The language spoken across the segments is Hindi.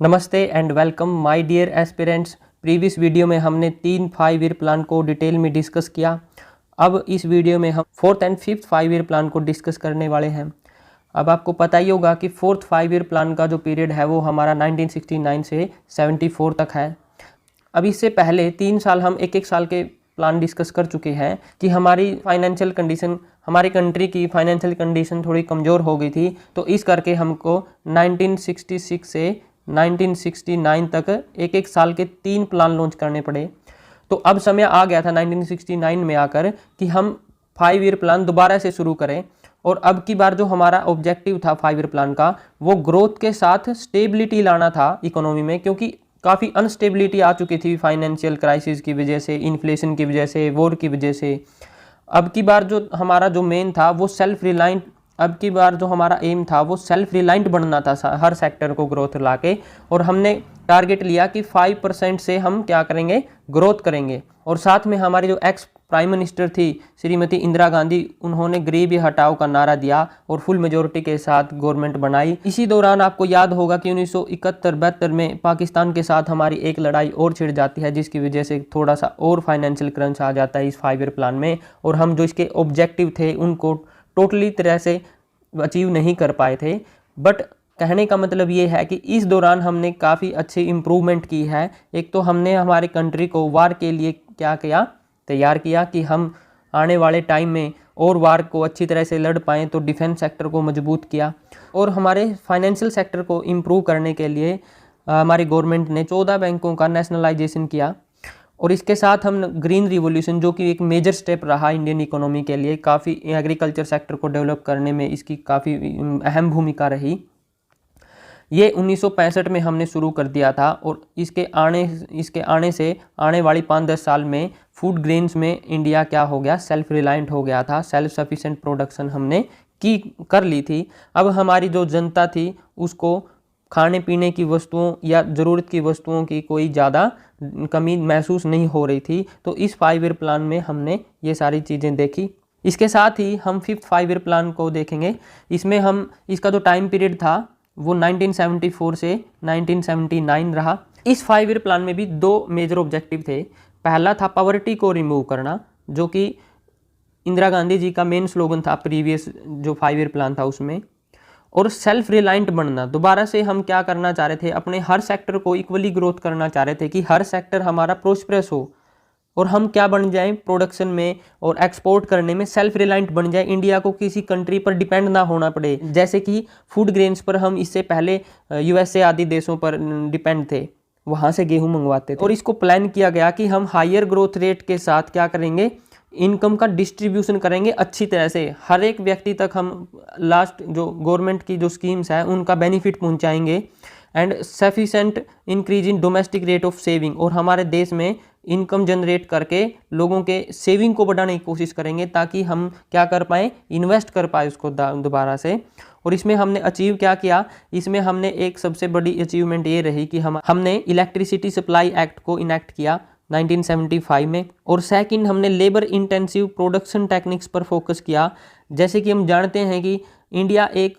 नमस्ते and welcome my dear aspirants. Previous video में हमने 3 5 ईयर प्लान को डिटेल में डिस्कस किया। अब इस वीडियो में हम 4th and 5th 5 year plan को डिस्कस करने वाले हैं। अब आपको पता ही होगा कि 4th 5 ईयर प्लान का जो पीरियड है वो हमारा 1969 से 74 तक है। अब इससे पहले 3 साल हम एक एक साल के प्लान डिस्कस कर चुके हैं कि हमारी फाइनेंशियल कंडीशन, हमारी कंट्री की फाइनेंशियल कंडीशन थोड़ी कमज़ोर हो गई थी, तो इस करके हमको 1966 से 1969 तक एक एक साल के 3 प्लान लॉन्च करने पड़े। तो अब समय आ गया था 1969 में आकर कि हम 5 ईयर प्लान दोबारा से शुरू करें। और अब की बार जो हमारा ऑब्जेक्टिव था 5 ईयर प्लान का, वो ग्रोथ के साथ स्टेबिलिटी लाना था इकोनॉमी में, क्योंकि काफ़ी अनस्टेबिलिटी आ चुकी थी फाइनेंशियल क्राइसिस की वजह से, इन्फ्लेशन की वजह से, वॉर की वजह से। अब की बार जो हमारा जो मेन था वो सेल्फ रिलायंट, अब की बार जो हमारा एम था वो सेल्फ रिलायंट बनना था हर सेक्टर को ग्रोथ लाके। और हमने टारगेट लिया कि 5% से हम क्या करेंगे, ग्रोथ करेंगे। और साथ में हमारी जो एक्स प्राइम मिनिस्टर थी श्रीमती इंदिरा गांधी, उन्होंने गरीबी हटाओ का नारा दिया और फुल मेजोरिटी के साथ गवर्नमेंट बनाई। इसी दौरान आपको याद होगा कि 1971-72 में पाकिस्तान के साथ हमारी एक लड़ाई और छिड़ जाती है, जिसकी वजह से थोड़ा सा और फाइनेंशियल क्रंच आ जाता है इस 5 ईयर प्लान में। और हम जो इसके ऑब्जेक्टिव थे उनको टोटली तरह से अचीव नहीं कर पाए थे। बट कहने का मतलब ये है कि इस दौरान हमने काफ़ी अच्छी इम्प्रूवमेंट की है। एक तो हमने हमारे कंट्री को वार के लिए क्या किया, तैयार किया कि हम आने वाले टाइम में और वार को अच्छी तरह से लड़ पाएँ, तो डिफेंस सेक्टर को मजबूत किया। और हमारे फाइनेंशियल सेक्टर को इम्प्रूव करने के लिए हमारी गवर्नमेंट ने 14 बैंकों का नेशनलाइजेशन किया। और इसके साथ हम ग्रीन रिवॉल्यूशन, जो कि एक मेजर स्टेप रहा इंडियन इकोनॉमी के लिए, काफ़ी एग्रीकल्चर सेक्टर को डेवलप करने में इसकी काफ़ी अहम भूमिका रही। ये 1965 में हमने शुरू कर दिया था। और इसके आने से आने वाली 5-10 साल में फूड ग्रेन्स में इंडिया क्या हो गया, सेल्फ रिलायंट हो गया था। सेल्फ सफिशेंट प्रोडक्शन हमने कर ली थी। अब हमारी जो जनता थी उसको खाने पीने की वस्तुओं या ज़रूरत की वस्तुओं की कोई ज़्यादा कमी महसूस नहीं हो रही थी। तो इस 5 ईयर प्लान में हमने ये सारी चीज़ें देखी। इसके साथ ही हम 5th 5 ईयर प्लान को देखेंगे। इसमें हम इसका जो टाइम पीरियड था वो 1974 से 1979 रहा। इस 5 ईयर प्लान में भी 2 मेजर ऑब्जेक्टिव थे। पहला था पॉवर्टी को रिमूव करना, जो कि इंदिरा गांधी जी का मेन स्लोगन था प्रीवियस जो 5 ईयर प्लान था उसमें। और सेल्फ रिलायंट बनना, दोबारा से हम क्या करना चाह रहे थे, अपने हर सेक्टर को इक्वली ग्रोथ करना चाह रहे थे कि हर सेक्टर हमारा प्रोस्पेरस हो और हम क्या बन जाएं, प्रोडक्शन में और एक्सपोर्ट करने में सेल्फ रिलायंट बन जाए। इंडिया को किसी कंट्री पर डिपेंड ना होना पड़े, जैसे कि फूड ग्रेन्स पर हम इससे पहले USA आदि देशों पर डिपेंड थे, वहाँ से गेहूँ मंगवाते थे। और इसको प्लान किया गया कि हम हायर ग्रोथ रेट के साथ क्या करेंगे, इनकम का डिस्ट्रीब्यूशन करेंगे अच्छी तरह से, हर एक व्यक्ति तक हम लास्ट जो गवर्नमेंट की जो स्कीम्स है उनका बेनिफिट पहुंचाएंगे। And sufficient increase in domestic rate of saving, और हमारे देश में इनकम जनरेट करके लोगों के सेविंग को बढ़ाने की कोशिश करेंगे, ताकि हम क्या कर पाएँ, इन्वेस्ट कर पाए उसको दोबारा से। और इसमें हमने अचीव क्या किया, इसमें हमने एक सबसे बड़ी अचीवमेंट ये रही कि हमने इलेक्ट्रिसिटी सप्लाई एक्ट को इनेक्ट किया 1975 में। और सेकंड, हमने लेबर इंटेंसिव प्रोडक्शन टेक्निक्स पर फोकस किया। जैसे कि हम जानते हैं कि इंडिया एक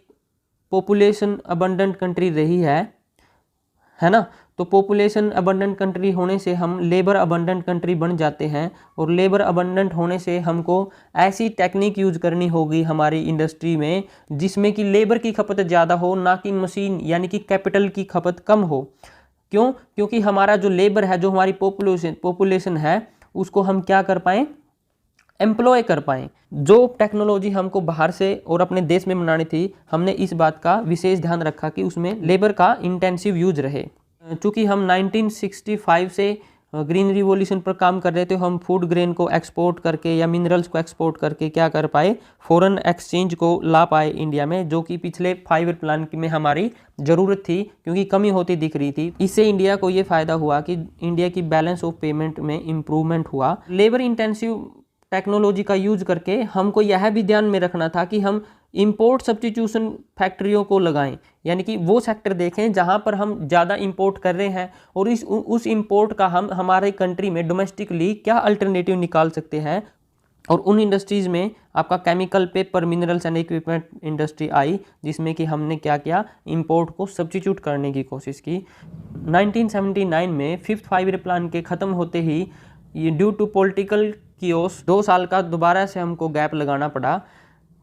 पॉपुलेशन अबंडेंट कंट्री रही है ना। तो पॉपुलेशन अबंडेंट कंट्री होने से हम लेबर अबंडेंट कंट्री बन जाते हैं। और लेबर अबंडेंट होने से हमको ऐसी टेक्निक यूज करनी होगी हमारी इंडस्ट्री में जिसमें कि लेबर की खपत ज़्यादा हो, ना कि मशीन यानी कि कैपिटल की खपत कम हो। क्यों? क्योंकि हमारा जो लेबर है, जो हमारी पॉपुलेशन है, उसको हम क्या कर पाएँ, एम्प्लॉय कर पाएँ। जो टेक्नोलॉजी हमको बाहर से और अपने देश में बनानी थी, हमने इस बात का विशेष ध्यान रखा कि उसमें लेबर का इंटेंसिव यूज रहे। चूँकि हम 1965 से ग्रीन रिवॉल्यूशन पर काम कर रहे थे, हम फूड ग्रेन को एक्सपोर्ट करके या मिनरल्स को एक्सपोर्ट करके क्या कर पाए, फॉरेन एक्सचेंज को ला पाए इंडिया में, जो कि पिछले 5 ईयर प्लान में हमारी ज़रूरत थी, क्योंकि कमी होती दिख रही थी। इससे इंडिया को ये फ़ायदा हुआ कि इंडिया की बैलेंस ऑफ पेमेंट में इम्प्रूवमेंट हुआ। लेबर इंटेंसिव टेक्नोलॉजी का यूज करके हमको यह भी ध्यान में रखना था कि हम इंपोर्ट सब्स्टिट्यूशन फैक्ट्रियों को लगाएं, यानी कि वो सेक्टर देखें जहां पर हम ज़्यादा इंपोर्ट कर रहे हैं और उस इंपोर्ट का हम हमारे कंट्री में डोमेस्टिकली क्या अल्टरनेटिव निकाल सकते हैं। और उन इंडस्ट्रीज़ में आपका chemical, paper, minerals and equipment industry I, जिसमें कि हमने क्या किया, इंपोर्ट को सब्स्टिट्यूट करने की कोशिश की। 1979 में फिफ्थ 5 ईयर प्लान के ख़त्म होते ही ये ड्यू टू पॉलिटिकल कियोस 2 साल का दोबारा से हमको गैप लगाना पड़ा,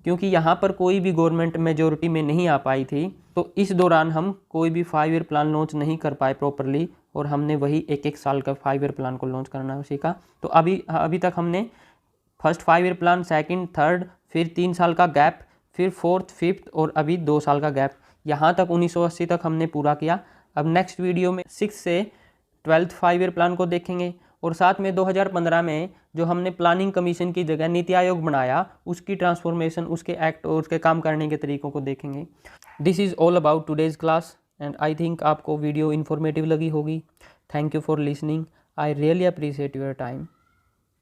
क्योंकि यहाँ पर कोई भी गवर्नमेंट मेजोरिटी में नहीं आ पाई थी। तो इस दौरान हम कोई भी 5 ईयर प्लान लॉन्च नहीं कर पाए प्रॉपरली, और हमने वही एक एक साल का 5 ईयर प्लान को लॉन्च करना सीखा। तो अभी तक हमने first 5 year plan, second, third, फिर 3 साल का गैप, फिर फोर्थ, फिफ्थ और अभी 2 साल का गैप, यहाँ तक 1980 तक हमने पूरा किया। अब नेक्स्ट वीडियो में 6 से 12th 5 ईयर प्लान को देखेंगे, और साथ में 2015 में जो हमने प्लानिंग कमीशन की जगह नीति आयोग बनाया, उसकी ट्रांसफॉर्मेशन, उसके एक्ट और उसके काम करने के तरीकों को देखेंगे। This is all about today's class, and I think आपको वीडियो इन्फॉर्मेटिव लगी होगी। Thank you for listening. I really appreciate your time.